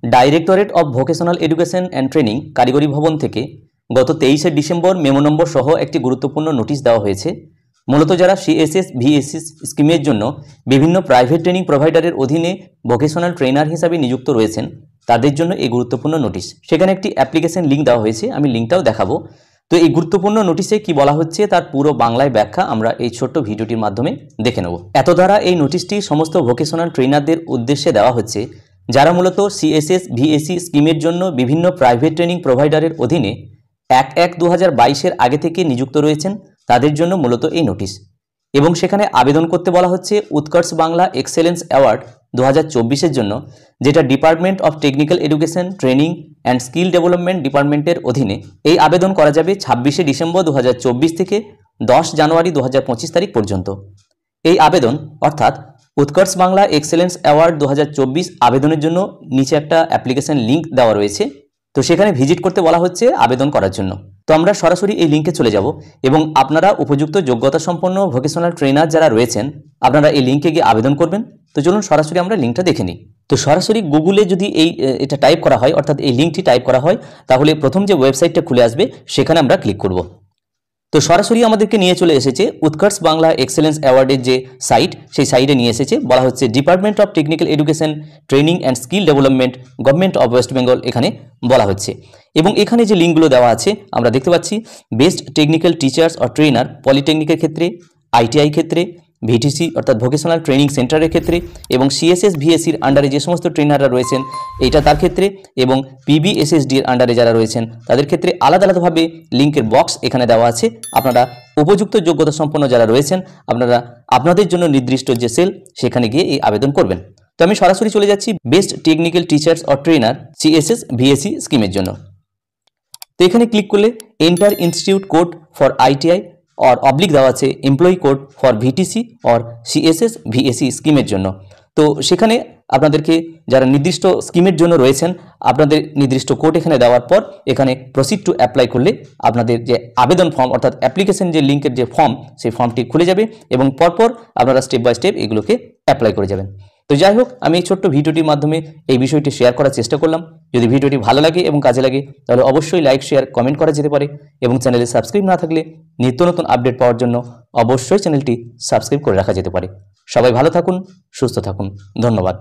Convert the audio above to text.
Directorate of vocational education and training কারিগরি ভবন থেকে গত 23শে ডিসেম্বর মেমো নম্বর সহ একটি গুরুত্বপূর্ণ নোটিশ দেওয়া হয়েছে। মূলত যারা সিএসএস ভিএসএস স্কিমের জন্য বিভিন্ন প্রাইভেট ট্রেনিং প্রোভাইডারের অধীনে ভোকেশনাল ট্রেনার হিসাবে নিযুক্ত রয়েছেন তাদের জন্য এই গুরুত্বপূর্ণ নোটিশ। সেখানে একটি অ্যাপ্লিকেশন লিঙ্ক দেওয়া হয়েছে, আমি লিঙ্কটাও দেখাবো। তো এই গুরুত্বপূর্ণ নোটিশে কি বলা হচ্ছে তার পুরো বাংলায় ব্যাখ্যা আমরা এই ছোট্ট ভিডিওটির মাধ্যমে দেখে নেব। এত দ্বারা এই নোটিশটি সমস্ত ভোকেশনাল ট্রেনারদের উদ্দেশ্যে দেওয়া হচ্ছে যারা মূলত সিএসএস ভিএসি স্কিমের জন্য বিভিন্ন প্রাইভেট ট্রেনিং প্রোভাইডারের অধীনে 1/1/2022 আগে থেকে নিযুক্ত রয়েছেন তাদের জন্য মূলত এই নোটিশ। এবং সেখানে আবেদন করতে বলা হচ্ছে উৎকর্ষ বাংলা এক্সেলেন্স অ্যাওয়ার্ড 2024-এর জন্য, যেটা department of technical education training and skill development ডিপার্টমেন্টের অধীনে। এই আবেদন করা যাবে 26শে ডিসেম্বর 2024 থেকে 10 জানুয়ারি 2025 তারিখ পর্যন্ত। এই আবেদন অর্থাৎ উৎকর্ষ বাংলা এক্সেলেন্স অ্যাওয়ার্ড 2024 আবেদনের জন্য নিচে একটা অ্যাপ্লিকেশন লিঙ্ক দেওয়া রয়েছে, তো সেখানে ভিজিট করতে বলা হচ্ছে আবেদন করার জন্য। তো আমরা সরাসরি এই লিঙ্কে চলে যাব এবং আপনারা উপযুক্ত যোগ্যতা সম্পন্ন ভোকেশনাল ট্রেনার যারা রয়েছেন আপনারা এই লিঙ্কে গিয়ে আবেদন করবেন। তো চলুন সরাসরি আমরা লিঙ্কটা দেখে নিই। তো সরাসরি গুগলে যদি এটা টাইপ করা হয়, অর্থাৎ এই লিঙ্কটি টাইপ করা হয়, তাহলে প্রথম যে ওয়েবসাইটটা খুলে আসবে সেখানে আমরা ক্লিক করব। তো সরাসরি আমাদেরকে নিয়ে চলে এসেছে উৎকর্ষ বাংলা এক্সেলেন্স অ্যাওয়ার্ডের যে সাইট, সেই সাইটে নিয়ে এসেছে। বলা হচ্ছে department of technical education training and skill development government of West Bengal এখানে বলা হচ্ছে। এবং এখানে যে লিঙ্কগুলো দেওয়া আছে আমরা দেখতে পাচ্ছি best technical teachers or trainer পলিটেকনিকের ক্ষেত্রে, আইটিআই ক্ষেত্রে, ভিটিসি অর্থাৎ ভোকেশনাল ট্রেনিং সেন্টারের ক্ষেত্রে, এবং সিএসএস ভিএসির আন্ডারে যে সমস্ত ট্রেনাররা রয়েছেন এইটা তার ক্ষেত্রে, এবং পিবিএসএসডির আন্ডারে যারা রয়েছেন তাদের ক্ষেত্রে আলাদা আলাদাভাবে লিঙ্কের বক্স এখানে দেওয়া আছে। আপনারা উপযুক্ত যোগ্যতা সম্পন্ন যারা রয়েছেন আপনারা আপনাদের জন্য নির্দিষ্ট যে সেল সেখানে গিয়ে এই আবেদন করবেন। তো আমি সরাসরি চলে যাচ্ছি best technical teachers or trainer CSS ভিএসি স্কিমের জন্য। তো এখানে ক্লিক করলে enter institute code for ITI और অবলিক দেওয়া আছে এমপ্লয়ি কোড ফর ভিটিসি और সিএসএস ভিএসি স্কিমের জন্য। তো সেখানে আপনাদেরকে যারা নির্দিষ্ট স্কিমের জন্য রয়েছেন আপনাদের নির্দিষ্ট কোড এখানে দেওয়ার পর এখানে প্রসিড টু অ্যাপ্লাই করলে আপনাদের যে আবেদন ফর্ম অর্থাৎ অ্যাপ্লিকেশন যে লিঙ্কের যে ফর্ম সেই ফর্মটি খুলে যাবে এবং পরপর আপনারা স্টেপ বাই স্টেপ এগুলোকে অ্যাপ্লাই করে যাবেন। তো যাই হোক, আমি এই ছোট্ট ভিডিওটির মাধ্যমে এই বিষয়টি শেয়ার করার চেষ্টা করলাম। যদি ভিডিওটি ভালো লাগে এবং কাজে লাগে তাহলে অবশ্যই লাইক শেয়ার কমেন্ট করা যেতে পারে, এবং চ্যানেলে সাবস্ক্রাইব না থাকলে নিত্য নতুন আপডেট পাওয়ার জন্য অবশ্যই চ্যানেলটি সাবস্ক্রাইব করে রাখা যেতে পারে। সবাই ভালো থাকুন, সুস্থ থাকুন, ধন্যবাদ।